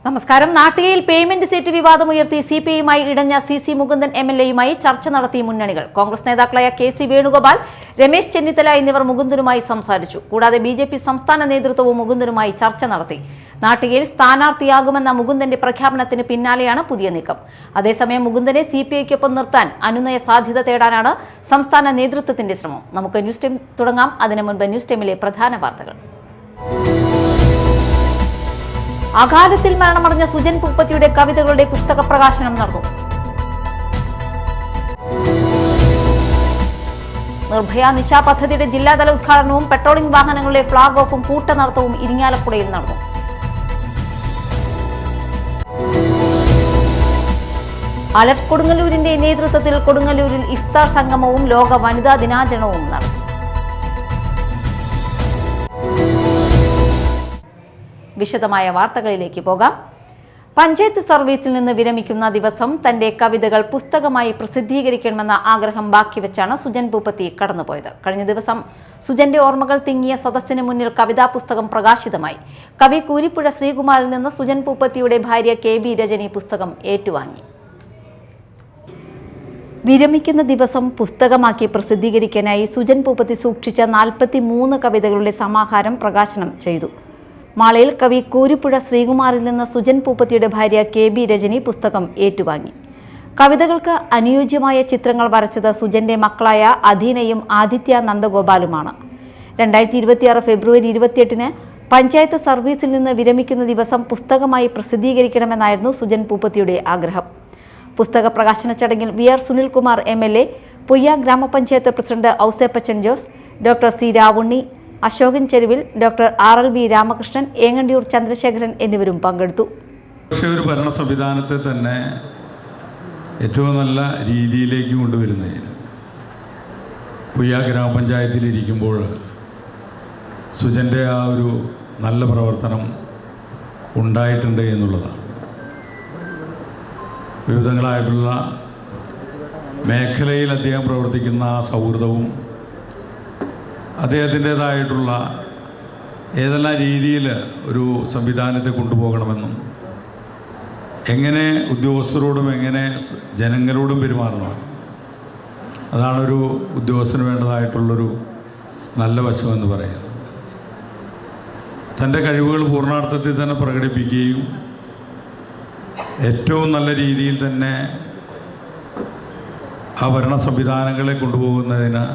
നമസ്കാരം. നാട്ടികയിൽ payment seat വിവാദമുയർത്തി സിപിഐയുമായി ഇടഞ്ഞ C Mukundan എംഎൽഎയുമായി ചർച്ച നടത്തി മുന്നണികൾ. കോൺഗ്രസ് നേതാക്കളായ കെ.സി. വേണുഗോപാൽ, രമേശ് ചെന്നിത്തല എന്നിവർ മുകുന്ദനുമായി സംസാരിച്ചു. കൂടാതെ ബി.ജെ.പി. സംസ്ഥാന നേതൃത്വവും മുകുന്ദനുമായി ചർച്ച നടത്തി. നാട്ടികയിൽ സ്ഥാനാർത്ഥിയാകുമെന്ന മുകുന്ദന്റെ പ്രഖ്യാപനത്തിന് പിന്നാലെയാണ് പുതിയ നീക്കം. അതേസമയം മുകുന്ദനെ സിപിഐക്കൊപ്പം നിർത്താൻ അനുനയ സാധ്യത തേടാനാണ് സംസ്ഥാന നേതൃത്വത്തിന്റെ ശ്രമം. നമുക്ക് ന്യൂസ് ടൈം തുടങ്ങാം. അതിനു മുൻപ് ന്യൂസ് ടൈമിലെ പ്രധാന വാർത്തകൾ. അകാലത്തിൽ മരണമടഞ്ഞ സുജൻ പൂപ്പത്തിയുടെ കവിതകളുടെ പുസ്തക പ്രകാശനം നടന്നു. നിർഭയ നിശ പദ്ധതിയുടെ ജില്ലാതല ഉദ്ഘാടനവും പെട്രോളിംഗ് വാഹനങ്ങളുടെ ഫ്ളാഗ് ഓഫും കൂട്ടനടത്തവും ഇരിങ്ങാലക്കുടയിൽ നടന്നു. അലർട്ട് കൊടുങ്ങല്ലൂരിന്റെ നേതൃത്വത്തിൽ കൊടുങ്ങല്ലൂരിൽ ഇഫ്താർ സംഗമവും ലോക വനിതാ ദിനാചരണവും നടന്നു. വിശദമായ വാർത്തകളിലേക്ക് പോകാം. പഞ്ചായത്ത് സർവീസിൽ നിന്ന് വിരമിക്കുന്ന ദിവസം തന്റെ കവിതകൾ പുസ്തകമായി പ്രസിദ്ധീകരിക്കണമെന്ന ആഗ്രഹം ബാക്കിവെച്ചാണ് സുജൻ പൂപ്പത്തി കടന്നുപോയത്. കഴിഞ്ഞ ദിവസം സുജന്റെ ഓർമ്മകൾ തിങ്ങിയ സദസ്സിന് മുന്നിൽ കവിതാ പുസ്തകം പ്രകാശിതമായി. കവി കൂരിപ്പുഴ ശ്രീകുമാറിൽ നിന്ന് സുജൻ പൂപ്പത്തിയുടെ ഭാര്യ കെ.ബി. രജനി പുസ്തകം ഏറ്റുവാങ്ങി. വിരമിക്കുന്ന ദിവസം പുസ്തകമാക്കി പ്രസിദ്ധീകരിക്കാനായി സുജൻ പൂപ്പത്തി സൂക്ഷിച്ച 43 കവിതകളുടെ സമാഹാരം പ്രകാശനം ചെയ്തു. മാളയിൽ കവി കൂരിപ്പുഴ ശ്രീകുമാറിൽ നിന്ന് സുജൻ പൂപ്പത്തിയുടെ ഭാര്യ കെ.ബി. രജനി പുസ്തകം ഏറ്റുവാങ്ങി. കവിതകൾക്ക് അനുയോജ്യമായ ചിത്രങ്ങൾ വരച്ചത് സുജന്റെ മക്കളായ അധീനയും ആദിത്യ നന്ദഗോപാലുമാണ്. 2026 ഫെബ്രുവരി 28-ന് പഞ്ചായത്ത് സർവീസിൽ നിന്ന് വിരമിക്കുന്ന ദിവസം പുസ്തകമായി പ്രസിദ്ധീകരിക്കണമെന്നായിരുന്നു സുജൻ പൂപ്പത്തിയുടെ ആഗ്രഹം. പുസ്തക പ്രകാശന ചടങ്ങിൽ വി.ആർ. Sunilkumar MLA, Poyya grama panchayat president Ouseppachan Jose, doctor C. Ravunni, Ashokan Cheruvil, doctor RLB. Ramakrishnan, Engandiyoor Chandrasekharan എന്നിവരും പങ്കെടുത്തു. ഒരു ഭരണ സംവിധാനത്തെ തന്നെ ഏറ്റവും നല്ല രീതിയിലേക്ക് കൊണ്ടുവരുന്നതിന് പൊയ്യ ഗ്രാമപഞ്ചായത്തിലിരിക്കുമ്പോൾ സുജൻ്റെ ആ ഒരു നല്ല പ്രവർത്തനം ഉണ്ടായിട്ടുണ്ട് എന്നുള്ളതാണ്. വിവിധങ്ങളായിട്ടുള്ള മേഖലയിൽ അദ്ദേഹം പ്രവർത്തിക്കുന്ന ആ സൗഹൃദവും അദ്ദേഹത്തിൻ്റേതായിട്ടുള്ള ഏതെല്ലാം രീതിയിൽ ഒരു സംവിധാനത്തെ കൊണ്ടുപോകണമെന്നും എങ്ങനെ ഉദ്യോഗസ്ഥരോടും എങ്ങനെ ജനങ്ങളോടും പെരുമാറണം, അതാണൊരു ഉദ്യോഗസ്ഥന് വേണ്ടതായിട്ടുള്ളൊരു നല്ല വശമെന്ന് പറയുന്നത്. തൻ്റെ കഴിവുകൾ പൂർണ്ണാർത്ഥത്തിൽ തന്നെ പ്രകടിപ്പിക്കുകയും ഏറ്റവും നല്ല രീതിയിൽ തന്നെ ആ ഭരണ സംവിധാനങ്ങളെ കൊണ്ടുപോകുന്നതിന്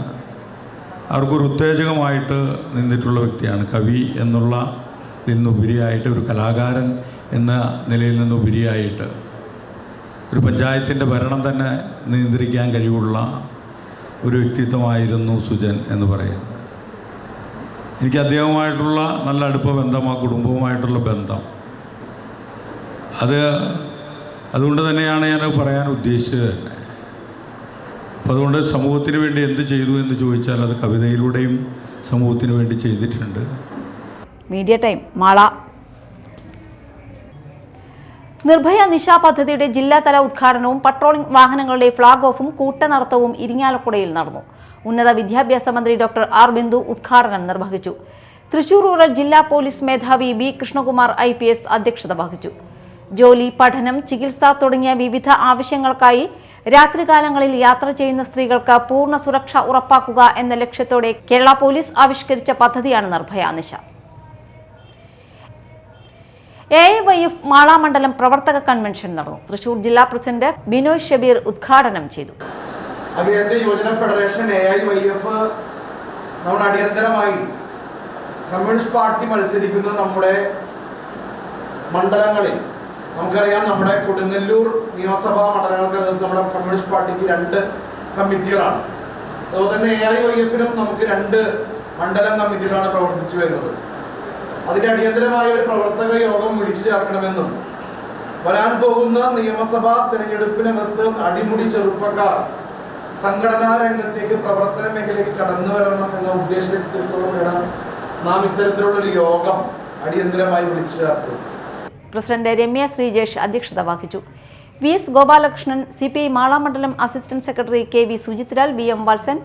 അവർക്കൊരു ഉത്തേജകമായിട്ട് നിന്നിട്ടുള്ള വ്യക്തിയാണ്. കവി എന്നുള്ള ഇതിൽ നിന്നുപരിയായിട്ട്, ഒരു കലാകാരൻ എന്ന നിലയിൽ നിന്നുപരിയായിട്ട് ഒരു പഞ്ചായത്തിൻ്റെ ഭരണം തന്നെ നിയന്ത്രിക്കാൻ കഴിവുള്ള ഒരു വ്യക്തിത്വമായിരുന്നു സുജൻ എന്ന് പറയുന്നത്. എനിക്ക് അദ്ദേഹവുമായിട്ടുള്ള നല്ല അടുപ്പ ബന്ധം, ആ കുടുംബവുമായിട്ടുള്ള ബന്ധം, അതുകൊണ്ട് തന്നെയാണ് ഞാനത് പറയാൻ ഉദ്ദേശിച്ചത് തന്നെ. അപ്പോൾ അതുകൊണ്ട് സമൂഹത്തിന് വേണ്ടി എന്ത് ചെയ്തു എന്ന് ചോദിച്ചാൽ അത് കവിതയിലൂടെയും സമൂഹത്തിന് വേണ്ടി ചെയ്തിട്ടുണ്ട്. Media time Mala. നിർഭയ നിശ പദ്ധതിയുടെ ജില്ലാതല ഉദ്ഘാടനവും പെട്രോളിംഗ് വാഹനങ്ങളുടെ ഫ്ളാഗ് ഓഫും കൂട്ടനടത്തവും ഇരിങ്ങാലക്കുടയിൽ നടന്നു. ഉന്നത വിദ്യാഭ്യാസ മന്ത്രി ഡോക്ടർ ആർ. ബിന്ദു ഉദ്ഘാടനം നിർവഹിച്ചു. തൃശൂർ റൂറൽ ജില്ലാ പോലീസ് മേധാവി ബി. കൃഷ്ണകുമാർ IPS അധ്യക്ഷത വഹിച്ചു. ജോലി, പഠനം, ചികിത്സ തുടങ്ങിയ വിവിധ ആവശ്യങ്ങൾക്കായി രാത്രികാലങ്ങളിൽ യാത്ര ചെയ്യുന്ന സ്ത്രീകൾക്ക് പൂർണ്ണ സുരക്ഷ ഉറപ്പാക്കുക എന്ന ലക്ഷ്യത്തോടെ കേരള പോലീസ് ആവിഷ്കരിച്ച പദ്ധതിയാണ് നിർഭയ നിശ. AIYF മാള മണ്ഡലം പ്രവർത്തക കൺവെൻഷൻ നടന്നു. തൃശൂർ ജില്ലാ പ്രസിഡന്റ് ബിനോയ് ഷബീർ ഉദ്ഘാടനം ചെയ്തു. യുവജന ഫെഡറേഷൻ AIYF നമ്മൾ അടിയന്തരമായി കമ്മ്യൂണിസ്റ്റ് പാർട്ടി മത്സരിക്കുന്ന നമ്മുടെ മണ്ഡലങ്ങളിൽ, നമുക്കറിയാം നമ്മുടെ കൊടുങ്ങല്ലൂർ നിയമസഭാ മണ്ഡലങ്ങൾക്ക് നമ്മുടെ കമ്മ്യൂണിസ്റ്റ് പാർട്ടിക്ക് 2 കമ്മിറ്റികളാണ്. അതുപോലെ തന്നെ AIYF-നും നമുക്ക് 2 മണ്ഡലം കമ്മിറ്റികളാണ് പ്രവർത്തിച്ചു വരുന്നത്. അതിൻ്റെ അടിയന്തരമായ ഒരു പ്രവർത്തക യോഗം വിളിച്ചു ചേർക്കണമെന്നും വരാൻ പോകുന്ന നിയമസഭാ തെരഞ്ഞെടുപ്പിനകത്ത് അടിമുടി ചെറുപ്പക്കാർ സംഘടനാ രംഗത്തേക്ക് പ്രവർത്തന മേഖലയ്ക്ക് കടന്നു വരണം എന്ന ഉദ്ദേശത്തോടെയാണ് നാം ഇത്തരത്തിലുള്ളൊരു യോഗം അടിയന്തരമായി വിളിച്ചു ചേർത്തത്. പ്രസിഡന്റ് രമ്യ ശ്രീജേഷ് അധ്യക്ഷത വഹിച്ചു. വി.എസ്. ഗോപാലകൃഷ്ണൻ, CPI മാള മണ്ഡലം assistant secretary KV Sujithlal, VM Valsan,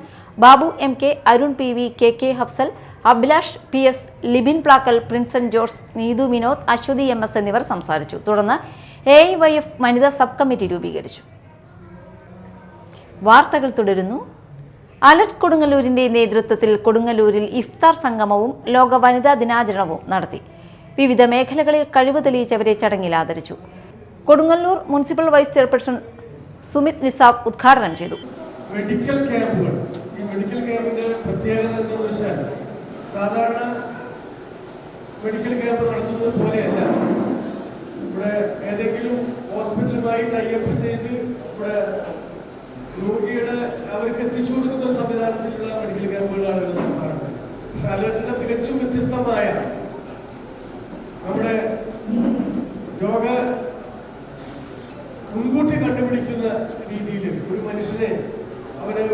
Babu MK, Arun PV, KK Hafsal, Abhilash PS, Libin Plackal, Prinson George, Neethu Vinod, Aswathy MS എന്നിവർ സംസാരിച്ചു. തുടർന്ന് AIYF വനിതാ സബ് കമ്മിറ്റി രൂപീകരിച്ചു. വാർത്തകൾ തുടരുന്നു. അലർട്ട് കൊടുങ്ങല്ലൂരിന്റെ നേതൃത്വത്തിൽ കൊടുങ്ങല്ലൂരിൽ ഇഫ്താർ സംഗമവും ലോക വനിതാ ദിനാചരണവും നടത്തി. വിവിധ മേഖലകളിൽ കഴിവ് തെളിയിച്ചവരെ ചടങ്ങിൽ ആദരിച്ചു. Kodungallur municipal vice chairperson Sumith Nisab ഉദ്ഘാടനം ചെയ്തു. മെഡിക്കൽ ക്യാമ്പുകൾ, ഈ മെഡിക്കൽ ക്യാമ്പിന്റെ പ്രത്യേകത എന്താണെന്ന് വെച്ചാൽ സാധാരണ മെഡിക്കൽ ക്യാമ്പ് നടത്തുന്നത് പോലെയല്ല. ഇവിടെ ഏതെങ്കിലും ഹോസ്പിറ്റലുമായി ടൈപ്പ് ചെയ്ത് ഇവിടെ രോഗിയുടെ അവർക്ക് എത്തിച്ചു കൊടുക്കുന്ന ഒരു സംവിധാനത്തിലുള്ള മെഡിക്കൽ ക്യാമ്പുകളാണ് ഇവർ നടത്താറുണ്ട്. പക്ഷെ അലർട്ടിന്റെ തികച്ചും വ്യത്യസ്തമായ നമ്മുടെ രോഗ മുൻകൂട്ടി കണ്ടുപിടിക്കുന്ന രീതിയിൽ ഒരു മനുഷ്യനെ അവരെ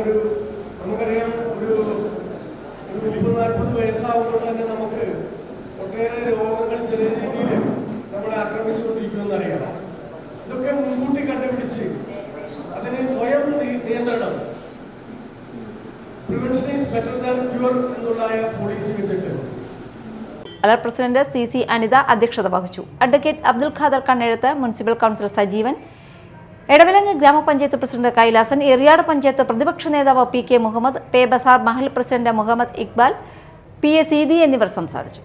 നമുക്കറിയാം ഒരു 30-40 വയസ്സാവുമ്പോൾ തന്നെ നമുക്ക് ഒട്ടേറെ രോഗങ്ങൾ ചില രീതിയിൽ നമ്മളെ ആക്രമിച്ചുകൊണ്ടിരിക്കുമെന്ന് അറിയാം. ഇതൊക്കെ മുൻകൂട്ടി കണ്ടുപിടിച്ച് അതിന് സ്വയം നിയന്ത്രണം, prevention is better than cure എന്നുള്ള പോളിസി വെച്ചിട്ട് അലർട്ട് പ്രസിഡന്റ് CC അനിത അധ്യക്ഷത വഹിച്ചു. Advocate Abdul Khader Kannezhuth, municipal councillor Sajeevan, Edavilangu grama panchayat president Kailasan, Eriyad panchayat പ്രതിപക്ഷ നേതാവ് PK Muhammad, Pe Bazar Mahal president Muhammad Iqbal, PA Seethi എന്നിവർ സംസാരിച്ചു.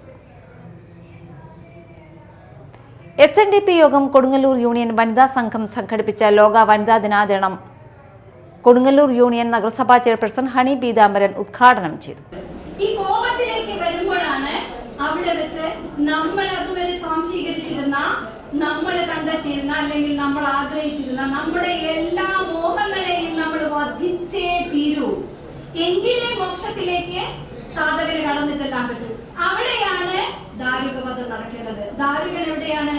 SNDP യോഗം കൊടുങ്ങല്ലൂർ യൂണിയൻ വനിതാ സംഘം സംഘടിപ്പിച്ച ലോക വനിതാ ദിനാചരണം കൊടുങ്ങല്ലൂർ യൂണിയൻ നഗരസഭാ ചെയർപേഴ്സൺ ഹണി പീതാംബരൻ ഉദ്ഘാടനം ചെയ്തു. ഈ കോപത്തിലേക്ക് വരുമ്പോഴാണ് അവിടെ വെച്ച് നമ്മൾ അതുവരെ സ്വാംശീകരിച്ചിരുന്ന, നമ്മൾ കണ്ടെത്തിയിരുന്ന അല്ലെങ്കിൽ നമ്മൾ ആഗ്രഹിച്ചിരുന്ന നമ്മുടെ എല്ലാ മോഹങ്ങളെയും നമ്മൾ വധിച്ചേ തീരൂ, എങ്കിലേ മോക്ഷത്തിലേക്ക് സാധകന് കടന്നു ചെല്ലാൻ പറ്റൂ. അവിടെയാണ് ദാരുകവധം നടക്കേണ്ടത്. ദാരുകൻ എവിടെയാണ്?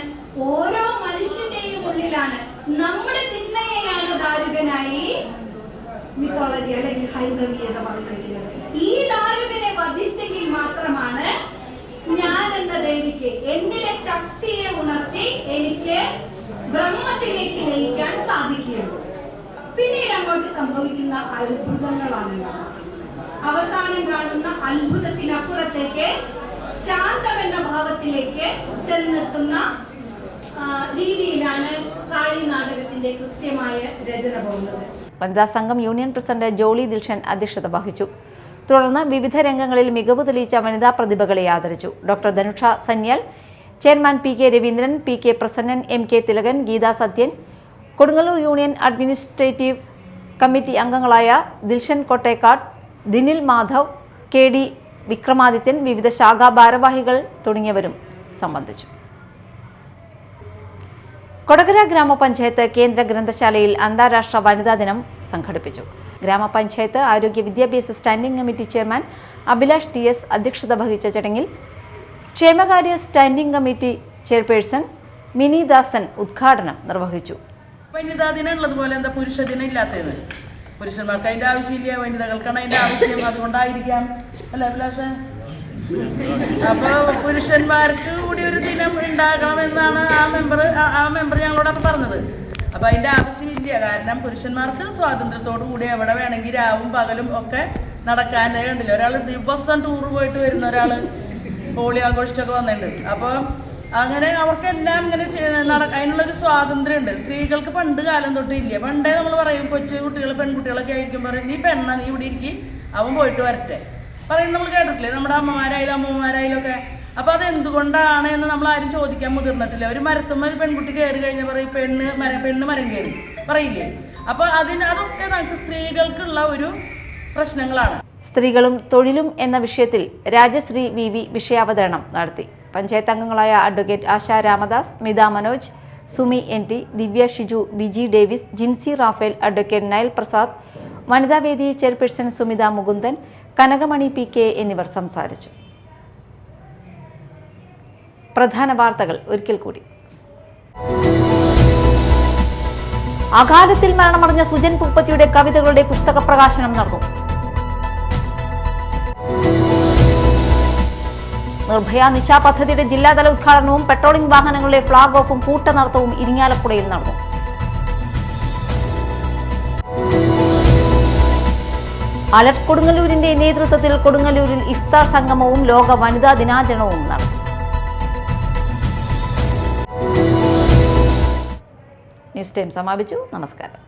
ഓരോ മനുഷ്യന്റെയും ഉള്ളിലാണ്. നമ്മുടെ തിന്മയെയാണ് ദാരുകനായി മിത്തോളജി അല്ലെങ്കിൽ ഹൈന്ദവീയത പറഞ്ഞിരിക്കുന്നത്. ഈ ദാരുകനെ വധിച്ചെങ്കിൽ മാത്രമാണ് ഞാൻ എന്ന ദേവിക്ക് എന്നിലെ ശക്തിയെ ഉണർത്തി എനിക്ക് ബ്രഹ്മത്തിലേക്ക് ലയിക്കാൻ സാധിക്കുകയുള്ളൂ. പിന്നീട് അങ്ങോട്ട് സംഭവിക്കുന്ന അത്ഭുതങ്ങളാണ്. അവസാനം കാണുന്ന അത്ഭുതത്തിനപ്പുറത്തേക്ക് ശാന്തം എന്ന ഭാവത്തിലേക്ക് ചെന്നെത്തുന്ന രീതിയിലാണ് കാളി നാടകത്തിന്റെ കൃത്യമായ രചന പോകുന്നത്. വനിതാ സംഘം യൂണിയൻ പ്രസിഡന്റ് ജോളി ദിൽഷൻ അധ്യക്ഷത വഹിച്ചു. തുടർന്ന് വിവിധ രംഗങ്ങളിൽ മികവ് തെളിയിച്ച വനിതാ പ്രതിഭകളെ ആദരിച്ചു. Doctor Dhanusha Sanyal, chairman PK Raveendran, PK Prasannan, MK Thilakan, Geetha Sathyan, Kodungallur union administrative committee അംഗങ്ങളായ ദിൽഷൻ കോട്ടേക്കാട്, ദിനിൽ മാധവ്, KD വിക്രമാദിത്യൻ, വിവിധ ശാഖാ ഭാരവാഹികൾ തുടങ്ങിയവരും സംബന്ധിച്ചു. കൊടകര ഗ്രാമപഞ്ചായത്ത് കേന്ദ്ര ഗ്രന്ഥശാലയിൽ അന്താരാഷ്ട്ര വനിതാ ദിനം സംഘടിപ്പിച്ചു. ഗ്രാമപഞ്ചായത്ത് ആരോഗ്യ വിദ്യാഭ്യാസ standing committee chairman Abhilash TS അധ്യക്ഷത വഹിച്ച ചടങ്ങിൽ ക്ഷേമകാര്യ സ്റ്റാൻഡിംഗ് കമ്മിറ്റി ചെയർപേഴ്സൺ മിനി ദാസൻ ഉദ്ഘാടനം നിർവഹിച്ചു. വനിതാ ദിനം ഉള്ളതുപോലെ എന്താ പുരുഷ ദിനം ഇല്ലാത്തത്? പുരുഷന്മാർക്ക് അതിന്റെ ആവശ്യമില്ല, വനിതകൾക്കാണ് അതിന്റെ ആവശ്യം. അതുകൊണ്ടായിരിക്കാം അല്ല അഭിലാഷ? അപ്പൊ പുരുഷന്മാർക്ക് കൂടി ഒരു ദിനം ഉണ്ടാകണമെന്നാണ് ആ മെമ്പർ ഞങ്ങളോടൊക്കെ പറഞ്ഞത്. അപ്പൊ അതിന്റെ ആവശ്യമില്ല. കാരണം പുരുഷന്മാർക്ക് സ്വാതന്ത്ര്യത്തോടു കൂടി എവിടെ വേണമെങ്കിൽ രാവും പകലും ഒക്കെ നടക്കാൻ കണ്ടില്ല. ഒരാൾ ദിവസം ടൂർ പോയിട്ട് വരുന്ന ഒരാള് ഹോളി ആഘോഷിച്ചൊക്കെ വന്നിട്ടുണ്ട്. അപ്പൊ അങ്ങനെ അവർക്കെല്ലാം ഇങ്ങനെ അതിനുള്ളൊരു സ്വാതന്ത്ര്യം ഉണ്ട്. സ്ത്രീകൾക്ക് പണ്ട് കാലം തൊട്ട് ഇല്ല. പണ്ടേ നമ്മൾ പറയും കൊച്ചു കുട്ടികൾ പെൺകുട്ടികളൊക്കെ ആയിരിക്കും പറയും, നീ പെണ്ണ, നീ ഇവിടെ ഇരിക്കും, അവൻ പോയിട്ട് വരട്ടെ പറയും. നമ്മൾ കേട്ടിട്ടില്ലേ നമ്മുടെ അമ്മമാരായാലും ഒക്കെ. അപ്പൊ അത് എന്തുകൊണ്ടാണ് എന്ന് നമ്മൾ ആരും ചോദിക്കാൻ മുതിർന്നിട്ടില്ല. ഒരു മരത്തുമ്മ പെൺകുട്ടി കയറി കഴിഞ്ഞാൽ പറയും പെണ്ണ് മരം കയറി പറയില്ലേ? അപ്പൊ അതൊക്കെ നമുക്ക് സ്ത്രീകൾക്കുള്ള ഒരു പ്രശ്നങ്ങളാണ്. സ്ത്രീകളും തൊഴിലും എന്ന വിഷയത്തിൽ രാജശ്രീ VV വിഷയാവതരണം നടത്തി. പഞ്ചായത്ത് അംഗങ്ങളായ advocate Asha Ramadas, Smitha Manoj, Sumi NT, Divya Shiju, Biji Davis, Jincy Raphael, advocate Nayal Prasad, Vanithavedi chairperson Sumitha Mukundan, Kanakamani PK എന്നിവർ സംസാരിച്ചു. പ്രധാന വാർത്തകൾ ഒരിക്കൽ കൂടി. അകാലത്തിൽ മരണമടഞ്ഞ സുജൻ പൂപ്പത്തിയുടെ കവിതകളുടെ പുസ്തക പ്രകാശനം നടന്നു. നിർഭയ നിശ പദ്ധതിയുടെ ജില്ലാതല ഉദ്ഘാടനവും പെട്രോളിംഗ് വാഹനങ്ങളുടെ ഫ്ളാഗ് ഓഫും കൂട്ടനടത്തവും ഇരിങ്ങാലക്കുടയിൽ നടന്നു. അലർട്ട് കൊടുങ്ങല്ലൂരിന്റെ നേതൃത്വത്തിൽ കൊടുങ്ങല്ലൂരിൽ ഇഫ്താർ സംഗമവും ലോക വനിതാ ദിനാചരണവും നടന്നു. ന്യൂസ് ടൈം സമാപിച്ചു. നമസ്കാരം.